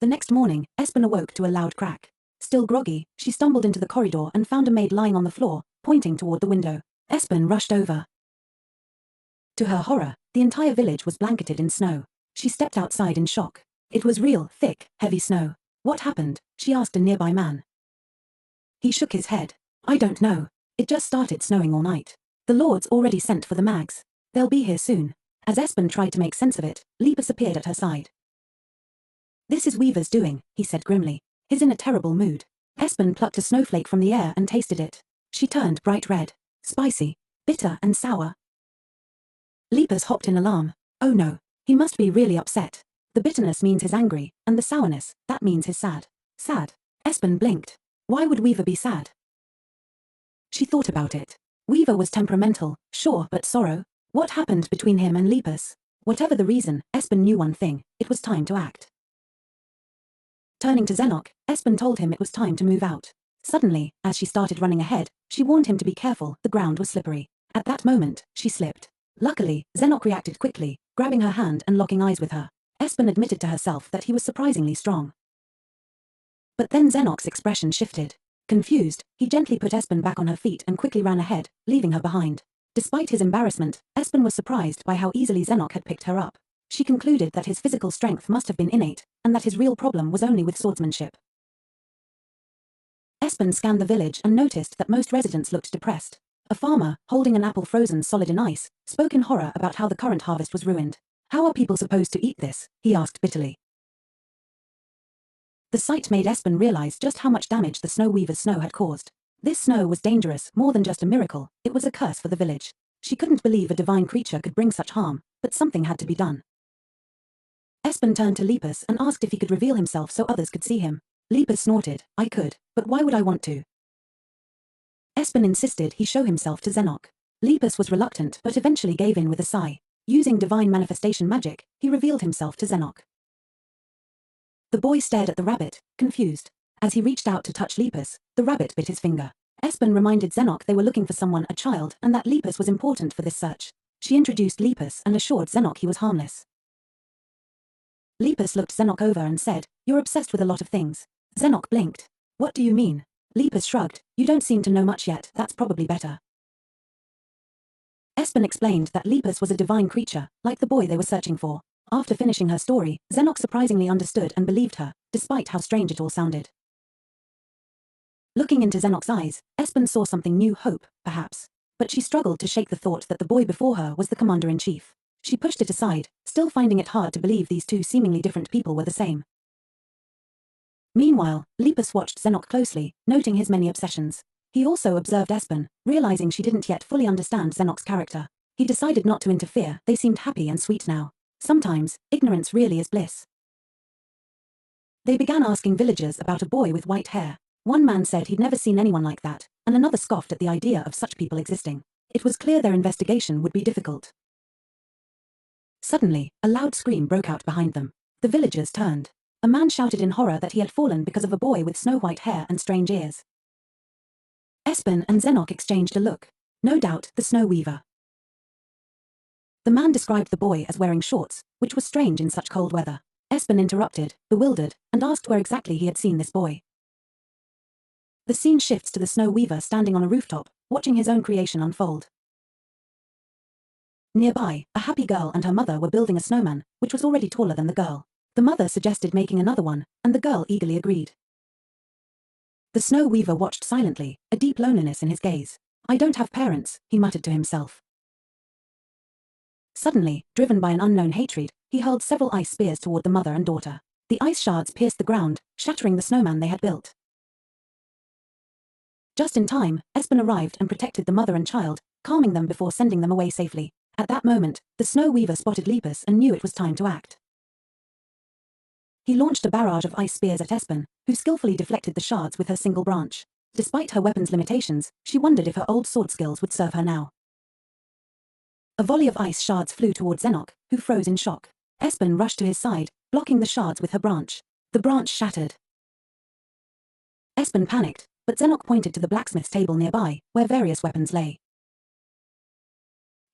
The next morning, Aspyn awoke to a loud crack. Still groggy, she stumbled into the corridor and found a maid lying on the floor, pointing toward the window. Aspyn rushed over. To her horror, the entire village was blanketed in snow. She stepped outside in shock. It was real, thick, heavy snow. What happened? She asked a nearby man. He shook his head. I don't know. It just started snowing all night. The Lord's already sent for the mags. They'll be here soon. As Aspyn tried to make sense of it, Lepus appeared at her side. This is Weaver's doing, he said grimly. He's in a terrible mood. Aspyn plucked a snowflake from the air and tasted it. She turned bright red. Spicy, bitter and sour. Lepus hopped in alarm. Oh no, he must be really upset. The bitterness means he's angry, and the sourness, that means he's sad. Sad? Aspyn blinked. Why would Weaver be sad? She thought about it. Weaver was temperamental, sure, but sorrow? What happened between him and Lepus? Whatever the reason, Aspyn knew one thing. It was time to act. Turning to Senoc, Aspyn told him it was time to move out. Suddenly, as she started running ahead, she warned him to be careful. The ground was slippery. At that moment, she slipped. Luckily, Senoc reacted quickly, grabbing her hand and locking eyes with her. Aspyn admitted to herself that he was surprisingly strong. But then Senoc's expression shifted. Confused, he gently put Aspyn back on her feet and quickly ran ahead, leaving her behind. Despite his embarrassment, Aspyn was surprised by how easily Senoc had picked her up. She concluded that his physical strength must have been innate, and that his real problem was only with swordsmanship. Aspyn scanned the village and noticed that most residents looked depressed. A farmer, holding an apple frozen solid in ice, spoke in horror about how the current harvest was ruined. How are people supposed to eat this? He asked bitterly. The sight made Aspyn realize just how much damage the Snow Weaver's snow had caused. This snow was dangerous, more than just a miracle. It was a curse for the village. She couldn't believe a divine creature could bring such harm, but something had to be done. Aspyn turned to Lepus and asked if he could reveal himself so others could see him. Lepus snorted. I could, but why would I want to? Aspyn insisted he show himself to Senoc. Lepus was reluctant but eventually gave in with a sigh. Using divine manifestation magic, he revealed himself to Senoc. The boy stared at the rabbit, confused. As he reached out to touch Lepus, the rabbit bit his finger. Aspyn reminded Senoc they were looking for someone, a child, and that Lepus was important for this search. She introduced Lepus and assured Senoc he was harmless. Lepus looked Senoc over and said, You're obsessed with a lot of things. Senoc blinked. What do you mean? Lepus shrugged. You don't seem to know much yet, that's probably better. Aspyn explained that Lepus was a divine creature, like the boy they were searching for. After finishing her story, Senoc surprisingly understood and believed her, despite how strange it all sounded. Looking into Senoc's eyes, Aspyn saw something new, hope, perhaps. But she struggled to shake the thought that the boy before her was the commander-in-chief. She pushed it aside, still finding it hard to believe these two seemingly different people were the same. Meanwhile, Lepus watched Senoc closely, noting his many obsessions. He also observed Aspyn, realizing she didn't yet fully understand Senoc's character. He decided not to interfere. They seemed happy and sweet now. Sometimes, ignorance really is bliss. They began asking villagers about a boy with white hair. One man said he'd never seen anyone like that, and another scoffed at the idea of such people existing. It was clear their investigation would be difficult. Suddenly, a loud scream broke out behind them. The villagers turned. A man shouted in horror that he had fallen because of a boy with snow-white hair and strange ears. Aspyn and Senoc exchanged a look. No doubt, the Snow Weaver. The man described the boy as wearing shorts, which was strange in such cold weather. Aspyn interrupted, bewildered, and asked where exactly he had seen this boy. The scene shifts to the Snow Weaver standing on a rooftop, watching his own creation unfold. Nearby, a happy girl and her mother were building a snowman, which was already taller than the girl. The mother suggested making another one, and the girl eagerly agreed. The Snow Weaver watched silently, a deep loneliness in his gaze. I don't have parents, he muttered to himself. Suddenly, driven by an unknown hatred, he hurled several ice spears toward the mother and daughter. The ice shards pierced the ground, shattering the snowman they had built. Just in time, Aspyn arrived and protected the mother and child, calming them before sending them away safely. At that moment, the Snow Weaver spotted Lepus and knew it was time to act. He launched a barrage of ice spears at Aspyn, who skillfully deflected the shards with her single branch. Despite her weapon's limitations, she wondered if her old sword skills would serve her now. A volley of ice shards flew toward Senoc, who froze in shock. Aspyn rushed to his side, blocking the shards with her branch. The branch shattered. Aspyn panicked, but Senoc pointed to the blacksmith's table nearby, where various weapons lay.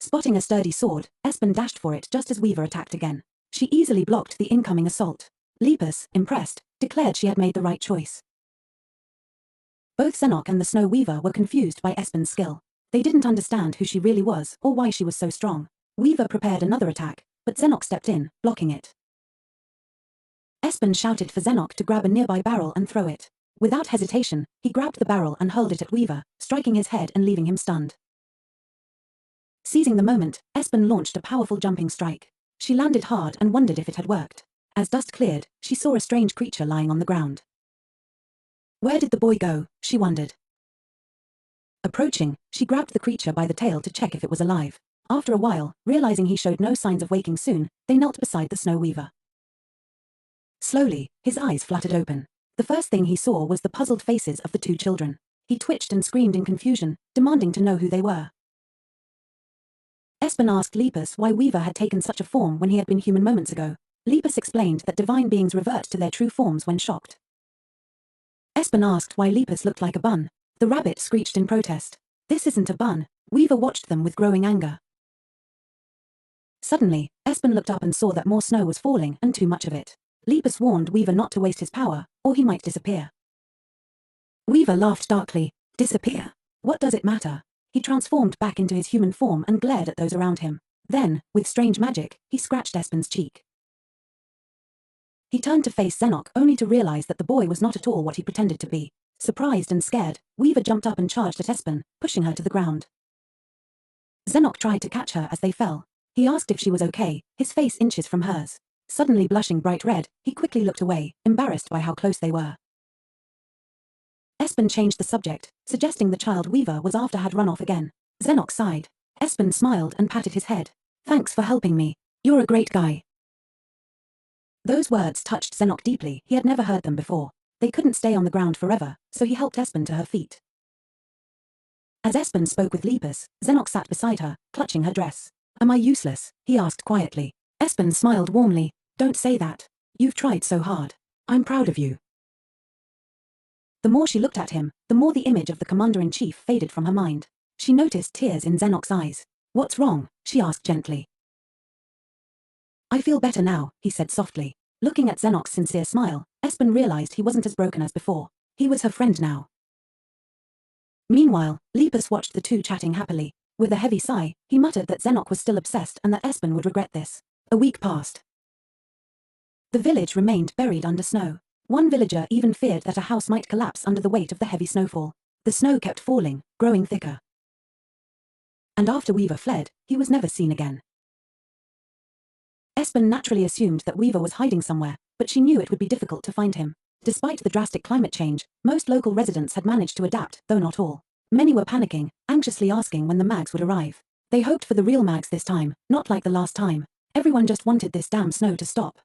Spotting a sturdy sword, Aspyn dashed for it just as Weaver attacked again. She easily blocked the incoming assault. Lepus, impressed, declared she had made the right choice. Both Senoc and the Snow Weaver were confused by Aspyn's skill. They didn't understand who she really was or why she was so strong. Weaver prepared another attack, but Senoc stepped in, blocking it. Aspyn shouted for Senoc to grab a nearby barrel and throw it. Without hesitation, he grabbed the barrel and hurled it at Weaver, striking his head and leaving him stunned. Seizing the moment, Aspyn launched a powerful jumping strike. She landed hard and wondered if it had worked. As dust cleared, she saw a strange creature lying on the ground. Where did the boy go? She wondered. Approaching, she grabbed the creature by the tail to check if it was alive. After a while, realizing he showed no signs of waking soon, they knelt beside the Snow Weaver. Slowly, his eyes fluttered open. The first thing he saw was the puzzled faces of the two children. He twitched and screamed in confusion, demanding to know who they were. Aspyn asked Lepus why Weaver had taken such a form when he had been human moments ago. Lepus explained that divine beings revert to their true forms when shocked. Aspyn asked why Lepus looked like a bun. The rabbit screeched in protest. This isn't a bun. Weaver watched them with growing anger. Suddenly, Aspyn looked up and saw that more snow was falling and too much of it. Lepus warned Weaver not to waste his power, or he might disappear. Weaver laughed darkly. Disappear? What does it matter? He transformed back into his human form and glared at those around him. Then, with strange magic, he scratched Aspyn's cheek. He turned to face Senoc only to realize that the boy was not at all what he pretended to be. Surprised and scared, Weaver jumped up and charged at Aspyn, pushing her to the ground. Senoc tried to catch her as they fell. He asked if she was okay, his face inches from hers. Suddenly blushing bright red, he quickly looked away, embarrassed by how close they were. Aspyn changed the subject, suggesting the child Weaver was after had run off again. Senoc sighed. Aspyn smiled and patted his head. Thanks for helping me. You're a great guy. Those words touched Senoc deeply. He had never heard them before. They couldn't stay on the ground forever, so he helped Aspyn to her feet. As Aspyn spoke with Lepus, Senoc sat beside her, clutching her dress. Am I useless? He asked quietly. Aspyn smiled warmly. Don't say that. You've tried so hard. I'm proud of you. The more she looked at him, the more the image of the commander-in-chief faded from her mind. She noticed tears in Zenoc's eyes. What's wrong? She asked gently. I feel better now, he said softly. Looking at Zenoc's sincere smile, Aspyn realized he wasn't as broken as before. He was her friend now. Meanwhile, Lepus watched the two chatting happily. With a heavy sigh, he muttered that Senoc was still obsessed and that Aspyn would regret this. A week passed. The village remained buried under snow. One villager even feared that a house might collapse under the weight of the heavy snowfall. The snow kept falling, growing thicker. And after Weaver fled, he was never seen again. Aspyn naturally assumed that Weaver was hiding somewhere, but she knew it would be difficult to find him. Despite the drastic climate change, most local residents had managed to adapt, though not all. Many were panicking, anxiously asking when the mags would arrive. They hoped for the real mags this time, not like the last time. Everyone just wanted this damn snow to stop.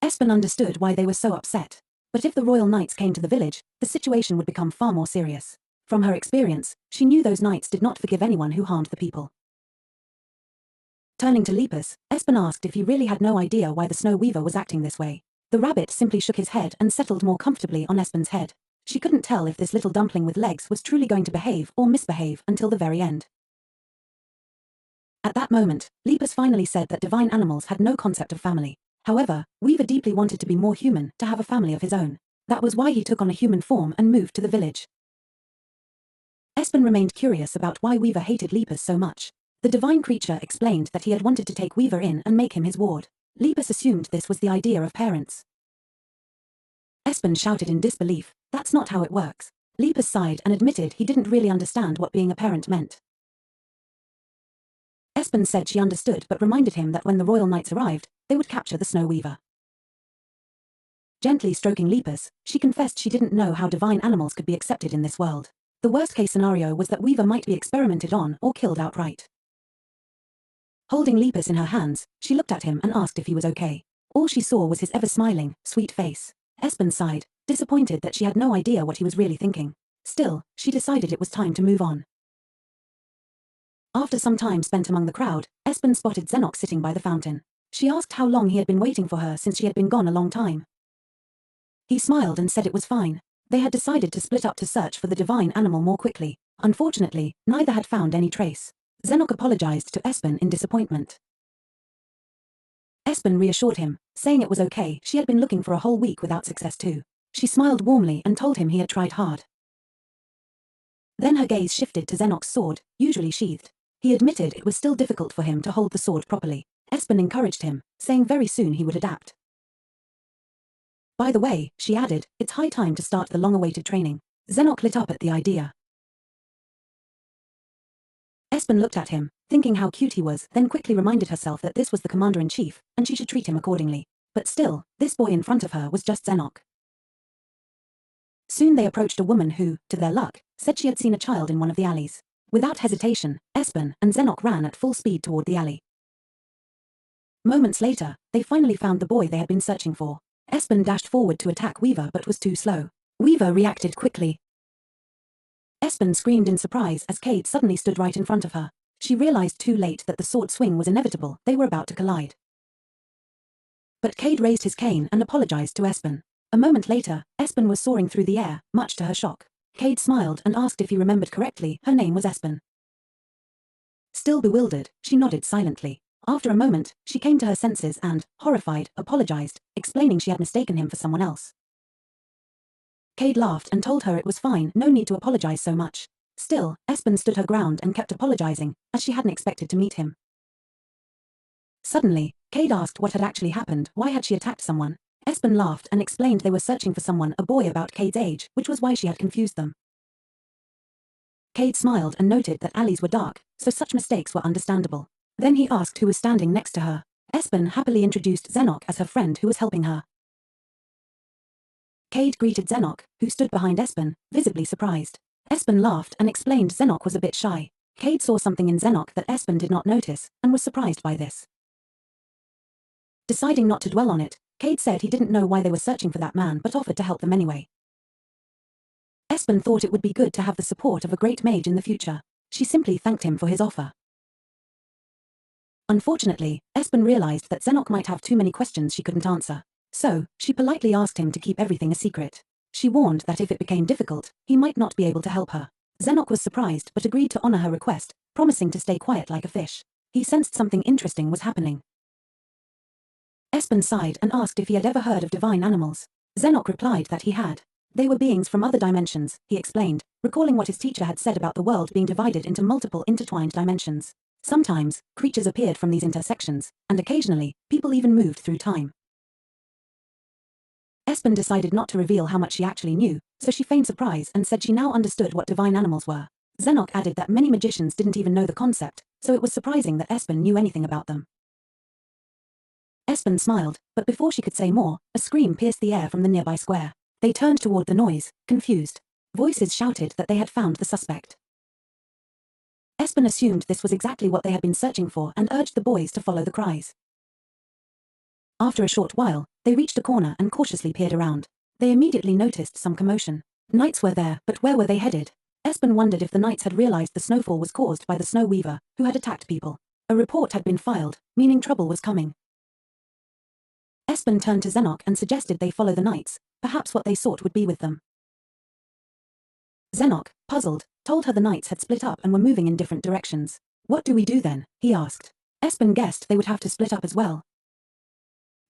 Aspyn understood why they were so upset. But if the royal knights came to the village, the situation would become far more serious. From her experience, she knew those knights did not forgive anyone who harmed the people. Turning to Lepus, Aspyn asked if he really had no idea why the Snow Weaver was acting this way. The rabbit simply shook his head and settled more comfortably on Aspyn's head. She couldn't tell if this little dumpling with legs was truly going to behave or misbehave until the very end. At that moment, Lepus finally said that divine animals had no concept of family. However, Weaver deeply wanted to be more human, to have a family of his own. That was why he took on a human form and moved to the village. Aspyn remained curious about why Weaver hated Lepus so much. The divine creature explained that he had wanted to take Weaver in and make him his ward. Lepus assumed this was the idea of parents. Aspyn shouted in disbelief, "That's not how it works." Lepus sighed and admitted he didn't really understand what being a parent meant. Aspyn said she understood but reminded him that when the royal knights arrived, they would capture the Snow Weaver. Gently stroking Lepus, she confessed she didn't know how divine animals could be accepted in this world. The worst-case scenario was that Weaver might be experimented on or killed outright. Holding Lepus in her hands, she looked at him and asked if he was okay. All she saw was his ever-smiling, sweet face. Aspyn sighed, disappointed that she had no idea what he was really thinking. Still, she decided it was time to move on. After some time spent among the crowd, Aspyn spotted Senoc sitting by the fountain. She asked how long he had been waiting for her since she had been gone a long time. He smiled and said it was fine. They had decided to split up to search for the divine animal more quickly. Unfortunately, neither had found any trace. Senoc apologized to Aspyn in disappointment. Aspyn reassured him, saying it was okay. She had been looking for a whole week without success too. She smiled warmly and told him he had tried hard. Then her gaze shifted to Senoc's sword, usually sheathed. He admitted it was still difficult for him to hold the sword properly. Aspyn encouraged him, saying very soon he would adapt. By the way, she added, it's high time to start the long-awaited training. Senoc lit up at the idea. Aspyn looked at him, thinking how cute he was, then quickly reminded herself that this was the commander-in-chief, and she should treat him accordingly. But still, this boy in front of her was just Senoc. Soon they approached a woman who, to their luck, said she had seen a child in one of the alleys. Without hesitation, Aspyn and Senoc ran at full speed toward the alley. Moments later, they finally found the boy they had been searching for. Aspyn dashed forward to attack Weaver but was too slow. Weaver reacted quickly. Aspyn screamed in surprise as Cade suddenly stood right in front of her. She realized too late that the sword swing was inevitable. They were about to collide. But Cade raised his cane and apologized to Aspyn. A moment later, Aspyn was soaring through the air, much to her shock. Cade smiled and asked if he remembered correctly. Her name was Aspyn. Still bewildered, she nodded silently. After a moment, she came to her senses and, horrified, apologized, explaining she had mistaken him for someone else. Cade laughed and told her it was fine, no need to apologize so much. Still, Aspyn stood her ground and kept apologizing, as she hadn't expected to meet him. Suddenly, Cade asked what had actually happened. Why had she attacked someone? Aspyn laughed and explained they were searching for someone, a boy about Cade's age, which was why she had confused them. Cade smiled and noted that alleys were dark, so such mistakes were understandable. Then he asked who was standing next to her. Aspyn happily introduced Senoc as her friend who was helping her. Cade greeted Senoc, who stood behind Aspyn, visibly surprised. Aspyn laughed and explained Senoc was a bit shy. Cade saw something in Senoc that Aspyn did not notice, and was surprised by this. Deciding not to dwell on it, Cade said he didn't know why they were searching for that man but offered to help them anyway. Aspyn thought it would be good to have the support of a great mage in the future. She simply thanked him for his offer. Unfortunately, Aspyn realized that Senoc might have too many questions she couldn't answer. So, she politely asked him to keep everything a secret. She warned that if it became difficult, he might not be able to help her. Senoc was surprised but agreed to honor her request, promising to stay quiet like a fish. He sensed something interesting was happening. Aspyn sighed and asked if he had ever heard of divine animals. Senoc replied that he had. They were beings from other dimensions, he explained, recalling what his teacher had said about the world being divided into multiple intertwined dimensions. Sometimes, creatures appeared from these intersections, and occasionally, people even moved through time. Aspyn decided not to reveal how much she actually knew, so she feigned surprise and said she now understood what divine animals were. Senoc added that many magicians didn't even know the concept, so it was surprising that Aspyn knew anything about them. Aspyn smiled, but before she could say more, a scream pierced the air from the nearby square. They turned toward the noise, confused. Voices shouted that they had found the suspect. Aspyn assumed this was exactly what they had been searching for and urged the boys to follow the cries. After a short while, they reached a corner and cautiously peered around. They immediately noticed some commotion. Knights were there, but where were they headed? Aspyn wondered if the knights had realized the snowfall was caused by the snow weaver, who had attacked people. A report had been filed, meaning trouble was coming. Aspyn turned to Senoc and suggested they follow the knights. Perhaps what they sought would be with them. Senoc, puzzled, told her the knights had split up and were moving in different directions. What do we do then? He asked. Aspyn guessed they would have to split up as well.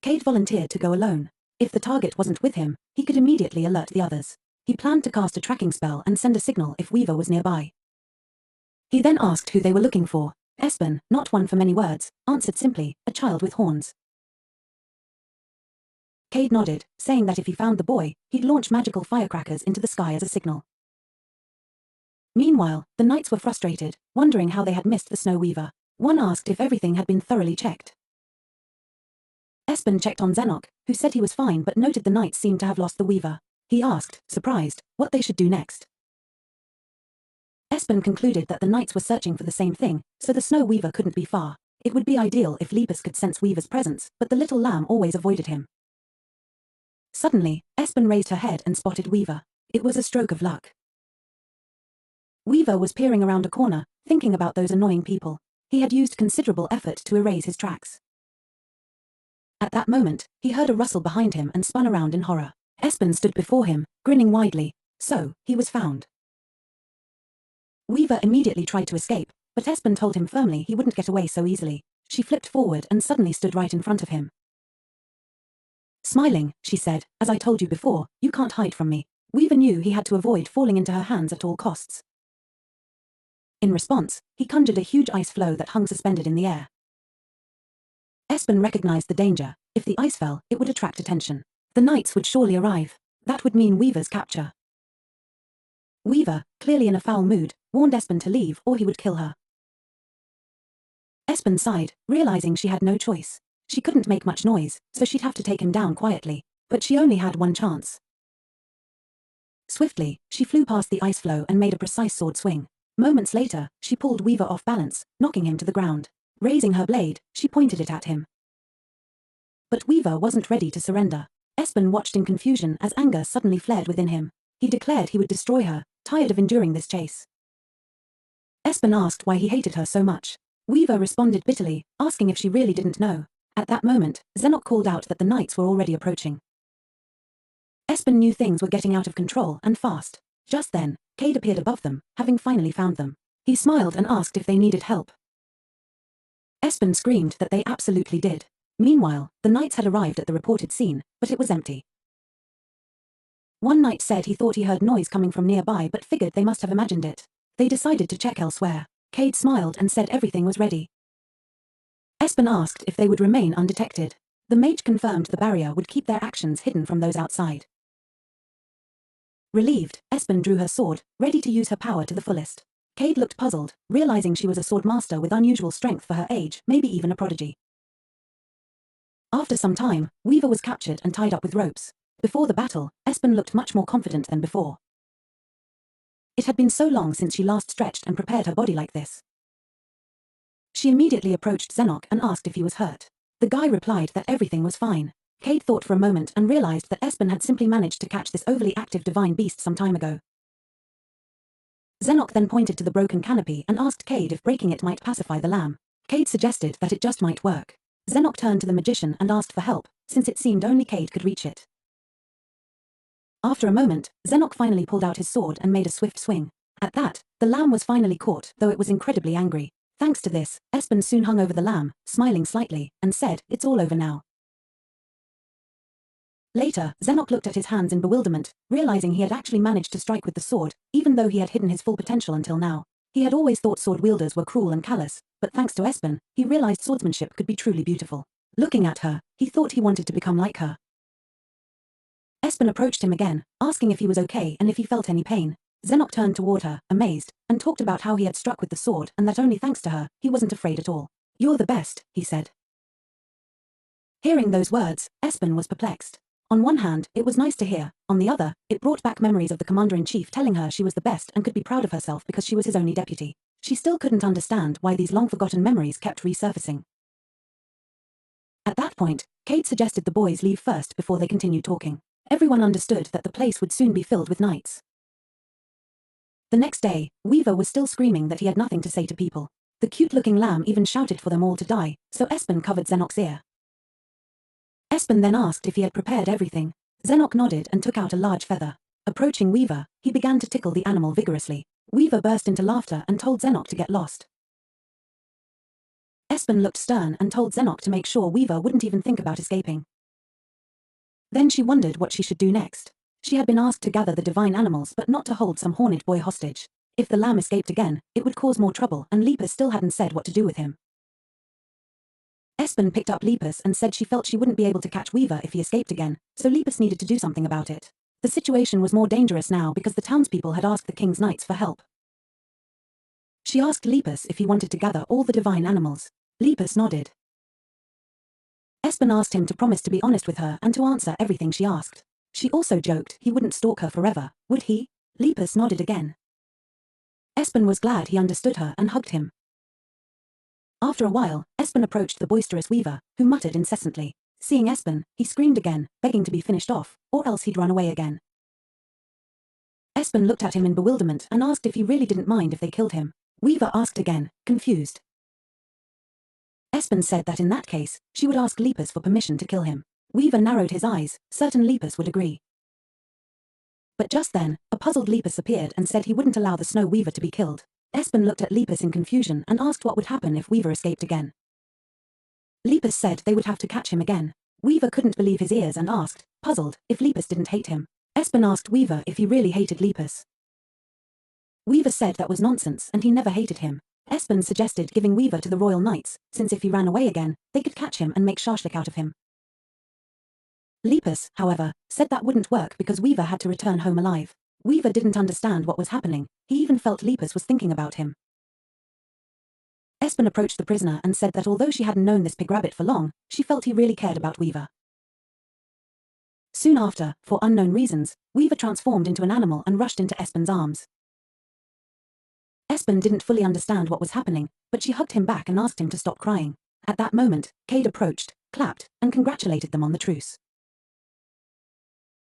Cade volunteered to go alone. If the target wasn't with him, he could immediately alert the others. He planned to cast a tracking spell and send a signal if Weaver was nearby. He then asked who they were looking for. Aspyn, not one for many words, answered simply, a child with horns. Cade nodded, saying that if he found the boy, he'd launch magical firecrackers into the sky as a signal. Meanwhile, the knights were frustrated, wondering how they had missed the snow weaver. One asked if everything had been thoroughly checked. Aspyn checked on Senoc, who said he was fine but noted the knights seemed to have lost the weaver. He asked, surprised, what they should do next. Aspyn concluded that the knights were searching for the same thing, so the snow weaver couldn't be far. It would be ideal if Lepus could sense Weaver's presence, but the little lamb always avoided him. Suddenly, Aspyn raised her head and spotted Weaver. It was a stroke of luck. Weaver was peering around a corner, thinking about those annoying people. He had used considerable effort to erase his tracks. At that moment, he heard a rustle behind him and spun around in horror. Aspyn stood before him, grinning widely. So, he was found. Weaver immediately tried to escape, but Aspyn told him firmly he wouldn't get away so easily. She flipped forward and suddenly stood right in front of him. Smiling, she said, "As I told you before, you can't hide from me." Weaver knew he had to avoid falling into her hands at all costs. In response, he conjured a huge ice floe that hung suspended in the air. Aspyn recognized the danger. If the ice fell, it would attract attention. The knights would surely arrive. That would mean Weaver's capture. Weaver, clearly in a foul mood, warned Aspyn to leave or he would kill her. Aspyn sighed, realizing she had no choice. She couldn't make much noise, so she'd have to take him down quietly. But she only had one chance. Swiftly, she flew past the ice floe and made a precise sword swing. Moments later, she pulled Weaver off balance, knocking him to the ground. Raising her blade, she pointed it at him. But Weaver wasn't ready to surrender. Aspyn watched in confusion as anger suddenly flared within him. He declared he would destroy her, tired of enduring this chase. Aspyn asked why he hated her so much. Weaver responded bitterly, asking if she really didn't know. At that moment, Senoc called out that the knights were already approaching. Aspyn knew things were getting out of control and fast. Just then, Cade appeared above them, having finally found them. He smiled and asked if they needed help. Aspyn screamed that they absolutely did. Meanwhile, the knights had arrived at the reported scene, but it was empty. One knight said he thought he heard noise coming from nearby but figured they must have imagined it. They decided to check elsewhere. Cade smiled and said everything was ready. Aspyn asked if they would remain undetected. The mage confirmed the barrier would keep their actions hidden from those outside. Relieved, Aspyn drew her sword, ready to use her power to the fullest. Cade looked puzzled, realizing she was a sword master with unusual strength for her age, maybe even a prodigy. After some time, Weaver was captured and tied up with ropes. Before the battle, Aspyn looked much more confident than before. It had been so long since she last stretched and prepared her body like this. She immediately approached Senoc and asked if he was hurt. The guy replied that everything was fine. Cade thought for a moment and realized that Aspyn had simply managed to catch this overly active divine beast some time ago. Senoc then pointed to the broken canopy and asked Cade if breaking it might pacify the lamb. Cade suggested that it just might work. Senoc turned to the magician and asked for help, since it seemed only Cade could reach it. After a moment, Senoc finally pulled out his sword and made a swift swing. At that, the lamb was finally caught, though it was incredibly angry. Thanks to this, Aspyn soon hung over the lamb, smiling slightly, and said, "It's all over now." Later, Senoc looked at his hands in bewilderment, realizing he had actually managed to strike with the sword, even though he had hidden his full potential until now. He had always thought sword wielders were cruel and callous, but thanks to Aspyn, he realized swordsmanship could be truly beautiful. Looking at her, he thought he wanted to become like her. Aspyn approached him again, asking if he was okay and if he felt any pain. Senoc turned toward her, amazed, and talked about how he had struck with the sword and that only thanks to her, he wasn't afraid at all. "You're the best," he said. Hearing those words, Aspyn was perplexed. On one hand, it was nice to hear. On the other, it brought back memories of the commander-in-chief telling her she was the best and could be proud of herself because she was his only deputy. She still couldn't understand why these long-forgotten memories kept resurfacing. At that point, Cade suggested the boys leave first before they continued talking. Everyone understood that the place would soon be filled with knights. The next day, Weaver was still screaming that he had nothing to say to people. The cute-looking lamb even shouted for them all to die, so Aspyn covered Senoc's ear. Aspyn then asked if he had prepared everything. Senoc nodded and took out a large feather. Approaching Weaver, he began to tickle the animal vigorously. Weaver burst into laughter and told Senoc to get lost. Aspyn looked stern and told Senoc to make sure Weaver wouldn't even think about escaping. Then she wondered what she should do next. She had been asked to gather the divine animals but not to hold some horned boy hostage. If the lamb escaped again, it would cause more trouble and Lepus still hadn't said what to do with him. Aspyn picked up Lepus and said she felt she wouldn't be able to catch Weaver if he escaped again, so Lepus needed to do something about it. The situation was more dangerous now because the townspeople had asked the king's knights for help. She asked Lepus if he wanted to gather all the divine animals. Lepus nodded. Aspyn asked him to promise to be honest with her and to answer everything she asked. She also joked he wouldn't stalk her forever, would he? Lepus nodded again. Aspyn was glad he understood her and hugged him. After a while, Aspyn approached the boisterous Weaver, who muttered incessantly. Seeing Aspyn, he screamed again, begging to be finished off, or else he'd run away again. Aspyn looked at him in bewilderment and asked if he really didn't mind if they killed him. Weaver asked again, confused. Aspyn said that in that case, she would ask Lepus for permission to kill him. Weaver narrowed his eyes, certain Lepus would agree. But just then, a puzzled Lepus appeared and said he wouldn't allow the Snow Weaver to be killed. Aspyn looked at Lepus in confusion and asked what would happen if Weaver escaped again. Lepus said they would have to catch him again. Weaver couldn't believe his ears and asked, puzzled, if Lepus didn't hate him. Aspyn asked Weaver if he really hated Lepus. Weaver said that was nonsense and he never hated him. Aspyn suggested giving Weaver to the Royal Knights, since if he ran away again, they could catch him and make shashlik out of him. Lepus, however, said that wouldn't work because Weaver had to return home alive. Weaver didn't understand what was happening, he even felt Lepus was thinking about him. Aspyn approached the prisoner and said that although she hadn't known this pig rabbit for long, she felt he really cared about Weaver. Soon after, for unknown reasons, Weaver transformed into an animal and rushed into Aspyn's arms. Aspyn didn't fully understand what was happening, but she hugged him back and asked him to stop crying. At that moment, Cade approached, clapped, and congratulated them on the truce.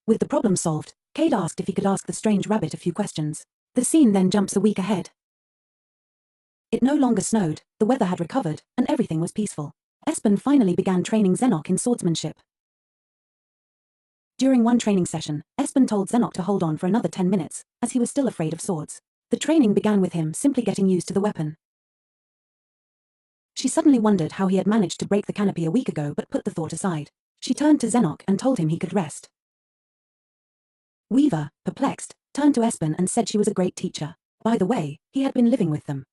With the problem solved, Cade asked if he could ask the strange rabbit a few questions. The scene then jumps a week ahead. It no longer snowed, the weather had recovered, and everything was peaceful. Aspyn finally began training Senoc in swordsmanship. During one training session, Aspyn told Senoc to hold on for another 10 minutes, as he was still afraid of swords. The training began with him simply getting used to the weapon. She suddenly wondered how he had managed to break the canopy a week ago but put the thought aside. She turned to Senoc and told him he could rest. Weaver, perplexed, turned to Aspyn and said she was a great teacher. By the way, he had been living with them.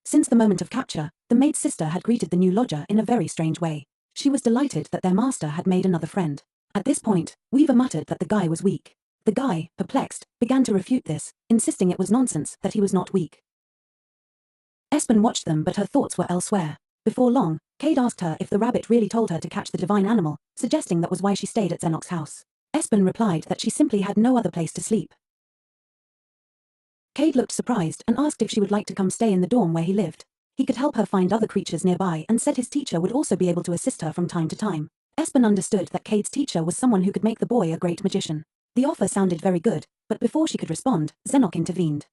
Since the moment of capture, the maid's sister had greeted the new lodger in a very strange way. She was delighted that their master had made another friend. At this point, Weaver muttered that the guy was weak. The guy, perplexed, began to refute this, insisting it was nonsense that he was not weak. Aspyn watched them but her thoughts were elsewhere. Before long, Cade asked her if the rabbit really told her to catch the divine animal, suggesting that was why she stayed at Senoc's house. Aspyn replied that she simply had no other place to sleep. Cade looked surprised and asked if she would like to come stay in the dorm where he lived. He could help her find other creatures nearby and said his teacher would also be able to assist her from time to time. Aspyn understood that Cade's teacher was someone who could make the boy a great magician. The offer sounded very good, but before she could respond, Senoc intervened.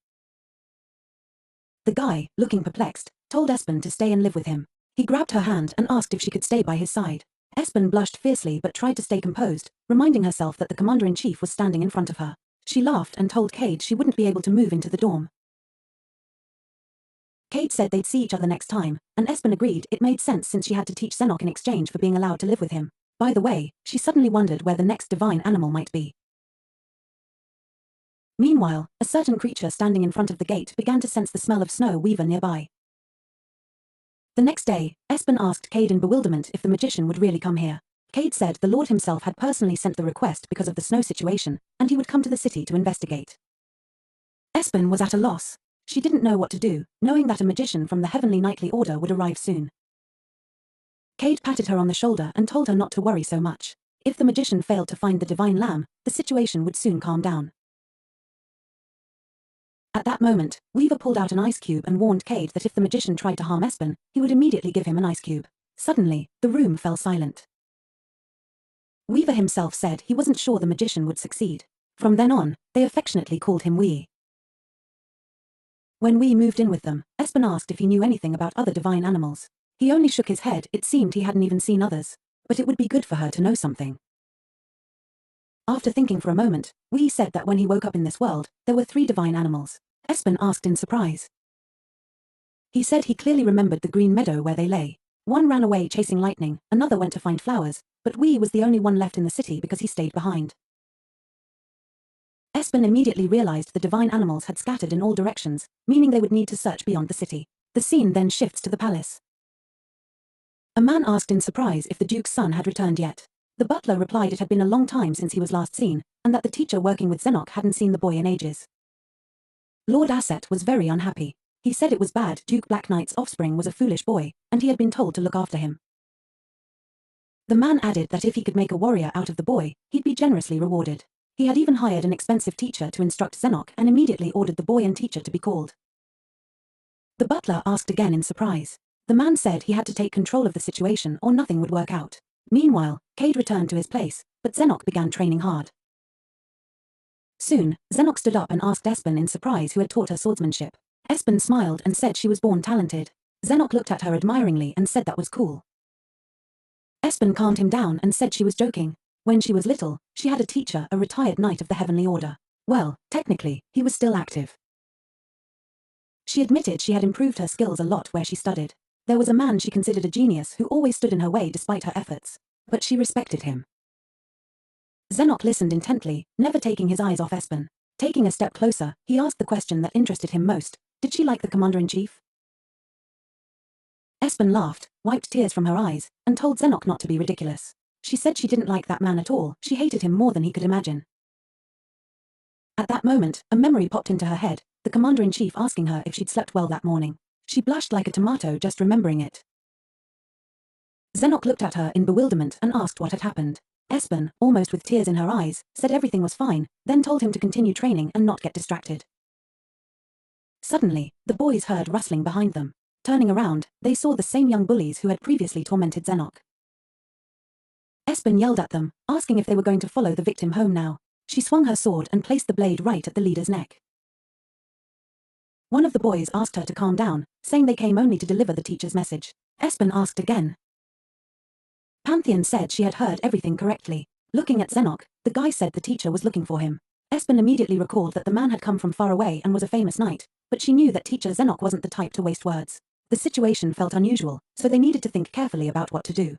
The guy, looking perplexed, told Aspyn to stay and live with him. He grabbed her hand and asked if she could stay by his side. Aspyn blushed fiercely but tried to stay composed, reminding herself that the commander-in-chief was standing in front of her. She laughed and told Cade she wouldn't be able to move into the dorm. Cade said they'd see each other next time, and Aspyn agreed it made sense since she had to teach Senoc in exchange for being allowed to live with him. By the way, she suddenly wondered where the next divine animal might be. Meanwhile, a certain creature standing in front of the gate began to sense the smell of snow Weaver nearby. The next day, Aspyn asked Cade in bewilderment if the magician would really come here. Cade said the Lord himself had personally sent the request because of the snow situation, and he would come to the city to investigate. Aspyn was at a loss. She didn't know what to do, knowing that a magician from the Heavenly Knightly Order would arrive soon. Cade patted her on the shoulder and told her not to worry so much. If the magician failed to find the divine lamb, the situation would soon calm down. At that moment, Weaver pulled out an ice cube and warned Cade that if the magician tried to harm Aspyn, he would immediately give him an ice cube. Suddenly, the room fell silent. Weaver himself said he wasn't sure the magician would succeed. From then on, they affectionately called him Wee. When Wee moved in with them, Aspyn asked if he knew anything about other divine animals. He only shook his head, it seemed he hadn't even seen others. But it would be good for her to know something. After thinking for a moment, Wee said that when he woke up in this world, there were 3 divine animals. Aspyn asked in surprise. He said he clearly remembered the green meadow where they lay. One ran away chasing lightning, another went to find flowers, but Wee was the only one left in the city because he stayed behind. Aspyn immediately realized the divine animals had scattered in all directions, meaning they would need to search beyond the city. The scene then shifts to the palace. A man asked in surprise if the Duke's son had returned yet. The butler replied it had been a long time since he was last seen, and that the teacher working with Senoc hadn't seen the boy in ages. Lord Asset was very unhappy. He said it was bad Duke Blacknight's offspring was a foolish boy, and he had been told to look after him. The man added that if he could make a warrior out of the boy, he'd be generously rewarded. He had even hired an expensive teacher to instruct Senoc and immediately ordered the boy and teacher to be called. The butler asked again in surprise. The man said he had to take control of the situation or nothing would work out. Meanwhile, Cade returned to his place, but Senoc began training hard. Soon, Senoc stood up and asked Aspyn in surprise who had taught her swordsmanship. Aspyn smiled and said she was born talented. Senoc looked at her admiringly and said that was cool. Aspyn calmed him down and said she was joking. When she was little, she had a teacher, a retired knight of the Heavenly Order. Well, technically, he was still active. She admitted she had improved her skills a lot where she studied. There was a man she considered a genius who always stood in her way despite her efforts. But she respected him. Senoc listened intently, never taking his eyes off Aspyn. Taking a step closer, he asked the question that interested him most. Did she like the commander-in-chief? Aspyn laughed, wiped tears from her eyes, and told Senoc not to be ridiculous. She said she didn't like that man at all, she hated him more than he could imagine. At that moment, a memory popped into her head, the commander-in-chief asking her if she'd slept well that morning. She blushed like a tomato just remembering it. Senoc looked at her in bewilderment and asked what had happened. Aspyn, almost with tears in her eyes, said everything was fine, then told him to continue training and not get distracted. Suddenly, the boys heard rustling behind them. Turning around, they saw the same young bullies who had previously tormented Senoc. Aspyn yelled at them, asking if they were going to follow the victim home now. She swung her sword and placed the blade right at the leader's neck. One of the boys asked her to calm down, saying they came only to deliver the teacher's message. Aspyn asked again. Pantheon said she had heard everything correctly. Looking at Senoc, the guy said the teacher was looking for him. Aspyn immediately recalled that the man had come from far away and was a famous knight, but she knew that teacher Senoc wasn't the type to waste words. The situation felt unusual, so they needed to think carefully about what to do.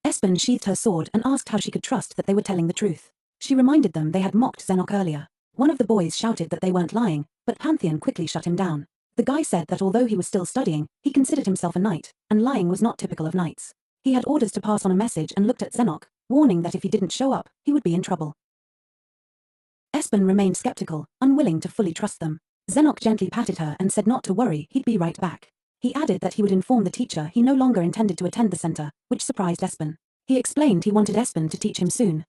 Aspyn sheathed her sword and asked how she could trust that they were telling the truth. She reminded them they had mocked Senoc earlier. One of the boys shouted that they weren't lying, but Pantheon quickly shut him down. The guy said that although he was still studying, he considered himself a knight, and lying was not typical of knights. He had orders to pass on a message and looked at Senoc, warning that if he didn't show up, he would be in trouble. Aspyn remained skeptical, unwilling to fully trust them. Senoc gently patted her and said not to worry, he'd be right back. He added that he would inform the teacher he no longer intended to attend the center, which surprised Aspyn. He explained he wanted Aspyn to teach him soon.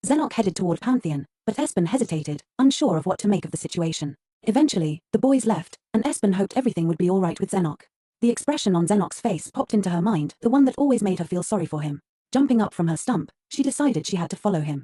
Senoc headed toward Pantheon, but Aspyn hesitated, unsure of what to make of the situation. Eventually, the boys left, and Aspyn hoped everything would be all right with Senoc. The expression on Zenoc's face popped into her mind, the one that always made her feel sorry for him. Jumping up from her stump, she decided she had to follow him.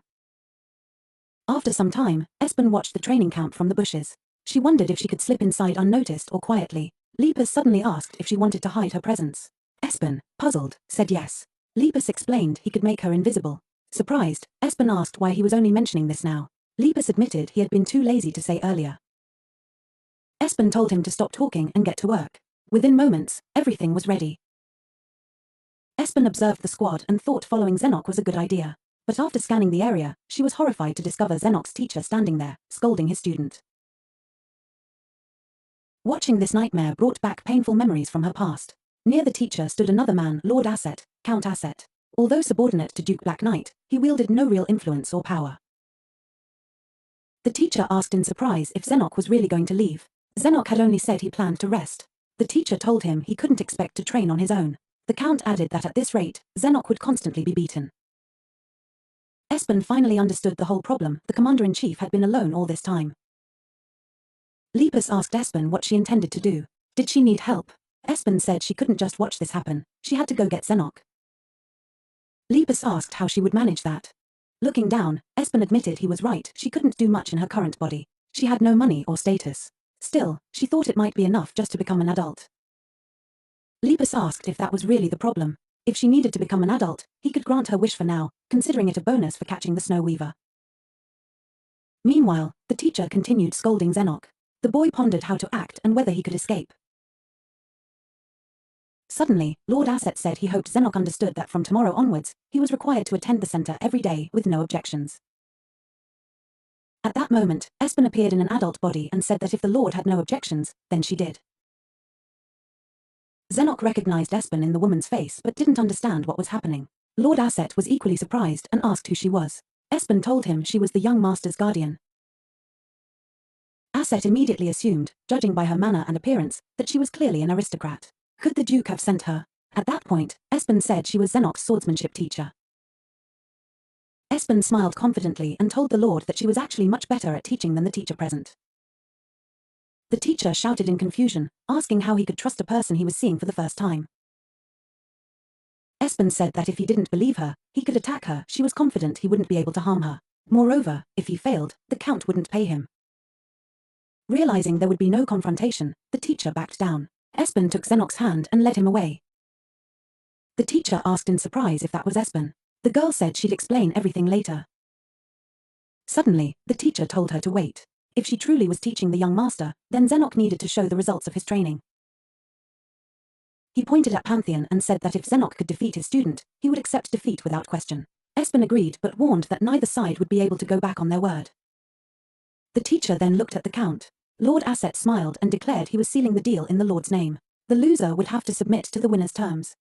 After some time, Aspyn watched the training camp from the bushes. She wondered if she could slip inside unnoticed or quietly. Lepus suddenly asked if she wanted to hide her presence. Aspyn, puzzled, said yes. Lepus explained he could make her invisible. Surprised, Aspyn asked why he was only mentioning this now. Lepus admitted he had been too lazy to say earlier. Aspyn told him to stop talking and get to work. Within moments, everything was ready. Aspyn observed the squad and thought following Senoc was a good idea. But after scanning the area, she was horrified to discover Zenoc's teacher standing there, scolding his student. Watching this nightmare brought back painful memories from her past. Near the teacher stood another man, Lord Asset, Count Asset. Although subordinate to Duke Blacknight, he wielded no real influence or power. The teacher asked in surprise if Senoc was really going to leave. Senoc had only said he planned to rest. The teacher told him he couldn't expect to train on his own. The Count added that at this rate, Senoc would constantly be beaten. Aspyn finally understood the whole problem. The commander-in-chief had been alone all this time. Lepus asked Aspyn what she intended to do. Did she need help? Aspyn said she couldn't just watch this happen. She had to go get Senoc. Lepus asked how she would manage that. Looking down, Aspyn admitted he was right. She couldn't do much in her current body. She had no money or status. Still, she thought it might be enough just to become an adult. Lepus asked if that was really the problem. If she needed to become an adult, he could grant her wish for now, considering it a bonus for catching the Snow Weaver. Meanwhile, the teacher continued scolding Senoc. The boy pondered how to act and whether he could escape. Suddenly, Lord Asset said he hoped Senoc understood that from tomorrow onwards, he was required to attend the center every day with no objections. At that moment, Aspyn appeared in an adult body and said that if the Lord had no objections, then she did. Senoc recognized Aspyn in the woman's face but didn't understand what was happening. Lord Asset was equally surprised and asked who she was. Aspyn told him she was the young master's guardian. Asset immediately assumed, judging by her manner and appearance, that she was clearly an aristocrat. Could the Duke have sent her? At that point, Aspyn said she was Zenoc's swordsmanship teacher. Aspyn smiled confidently and told the Lord that she was actually much better at teaching than the teacher present. The teacher shouted in confusion, asking how he could trust a person he was seeing for the first time. Aspyn said that if he didn't believe her, he could attack her. She was confident he wouldn't be able to harm her. Moreover, if he failed, the Count wouldn't pay him. Realizing there would be no confrontation, the teacher backed down. Aspyn took Zenoc's hand and led him away. The teacher asked in surprise if that was Aspyn. The girl said she'd explain everything later. Suddenly, the teacher told her to wait. If she truly was teaching the young master, then Senoc needed to show the results of his training. He pointed at Pantheon and said that if Senoc could defeat his student, he would accept defeat without question. Aspyn agreed but warned that neither side would be able to go back on their word. The teacher then looked at the count. Lord Asset smiled and declared he was sealing the deal in the Lord's name. The loser would have to submit to the winner's terms.